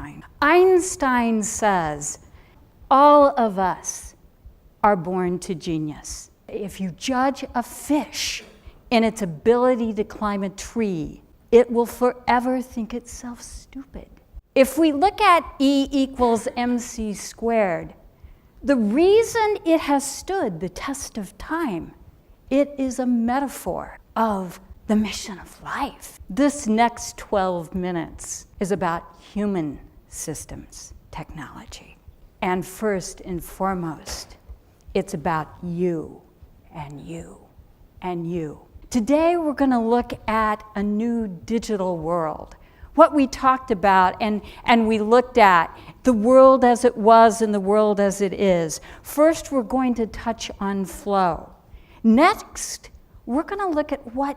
Einstein. Einstein says, all of us are born to genius. If you judge a fish in its ability to climb a tree, it will forever think itself stupid. If we look at E equals mc squared, the reason it has stood the test of time, it is a metaphor of the mission of life. This next 12 minutes is about human systems technology. And first and foremost, it's about you and you and you. Today we're going to look at a new digital world. What we talked about and we looked at, the world as it was and the world as it is. First, we're going to touch on flow. Next, we're going to look at what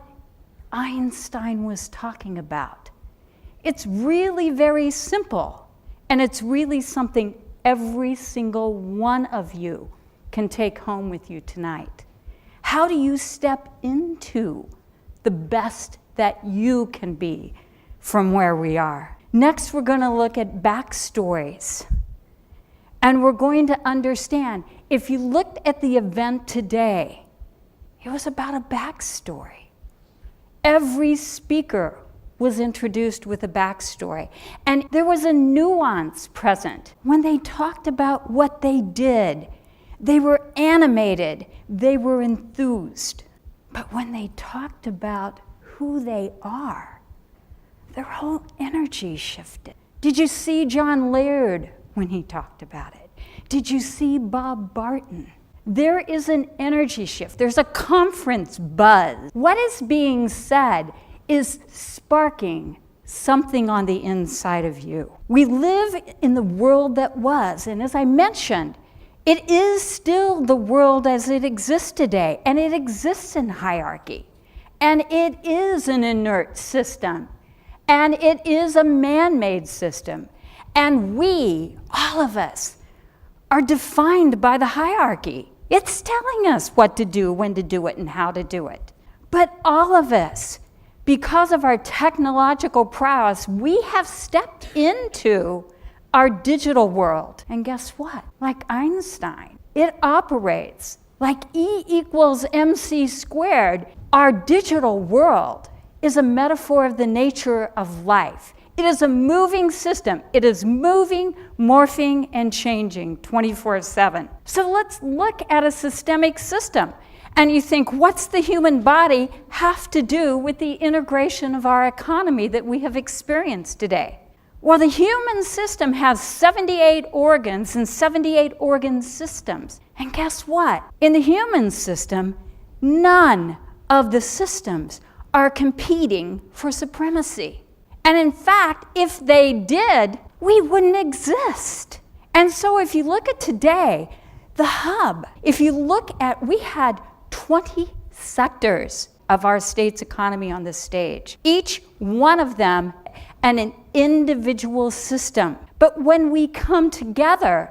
Einstein was talking about. It's really very simple, and it's really something every single one of you can take home with you tonight. How do you step into the best that you can be from where we are? Next, we're going to look at backstories. And we're going to understand, if you looked at the event today, it was about a backstory. Every speaker was introduced with a backstory. And there was a nuance present. When they talked about what they did, they were animated, they were enthused. But when they talked about who they are, their whole energy shifted. Did you see John Laird when he talked about it? Did you see Bob Barton? There is an energy shift. There's a conference buzz. What is being said is sparking something on the inside of you. We live in the world that was, and as I mentioned, it is still the world as it exists today, and it exists in hierarchy, and it is an inert system, and it is a man-made system, and we, all of us, are defined by the hierarchy. It's telling us what to do, when to do it, and how to do it. But all of us, because of our technological prowess, we have stepped into our digital world. And guess what? Like Einstein, it operates like E equals mc squared. Our digital world is a metaphor of the nature of life. It is a moving system. It is moving, morphing, and changing 24/7. So let's look at a systemic system. And you think, what's the human body have to do with the integration of our economy that we have experienced today? Well, the human system has 78 organs and 78 organ systems. And guess what? In the human system, none of the systems are competing for supremacy. And in fact, if they did, we wouldn't exist. And so if you look at today, the hub, if you look at, we had 20 sectors of our state's economy on this stage, each one of them an individual system. But when we come together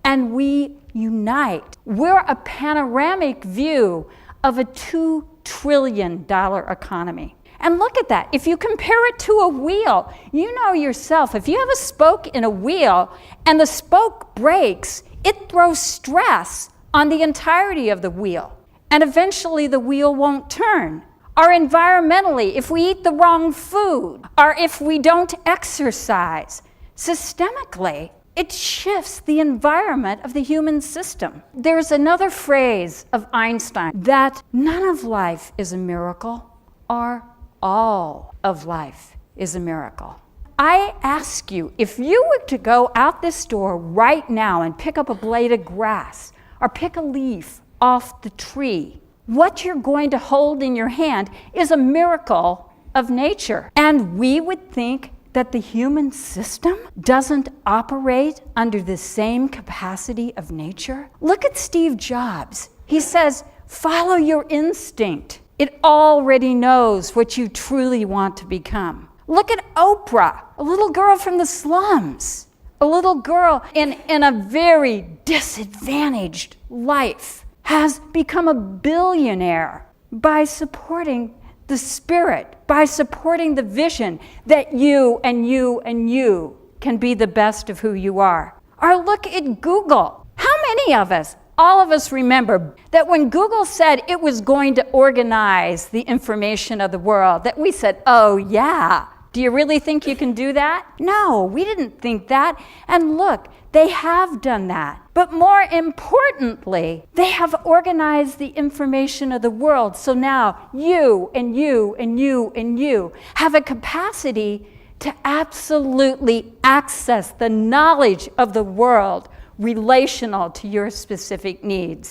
and we unite, we're a panoramic view of a $2 trillion economy. And look at that. If you compare it to a wheel, you know yourself, if you have a spoke in a wheel and the spoke breaks, it throws stress on the entirety of the wheel. And eventually the wheel won't turn. Or environmentally, if we eat the wrong food, or if we don't exercise, systemically, it shifts the environment of the human system. There's another phrase of Einstein that none of life is a miracle, or all of life is a miracle. I ask you, if you were to go out this door right now and pick up a blade of grass, or pick a leaf off the tree, what you're going to hold in your hand is a miracle of nature. And we would think that the human system doesn't operate under the same capacity of nature. Look at Steve Jobs. He says, follow your instinct. It already knows what you truly want to become. Look at Oprah, a little girl from the slums, a little girl in a very disadvantaged life, has become a billionaire by supporting the spirit, by supporting the vision that you and you and you can be the best of who you are. Or look at Google. How many of us, all of us, remember that when Google said it was going to organize the information of the world, that we said, oh yeah, do you really think you can do that? No, we didn't think that. And look, they have done that. But more importantly, they have organized the information of the world. So now you and you and you and you have a capacity to absolutely access the knowledge of the world relational to your specific needs.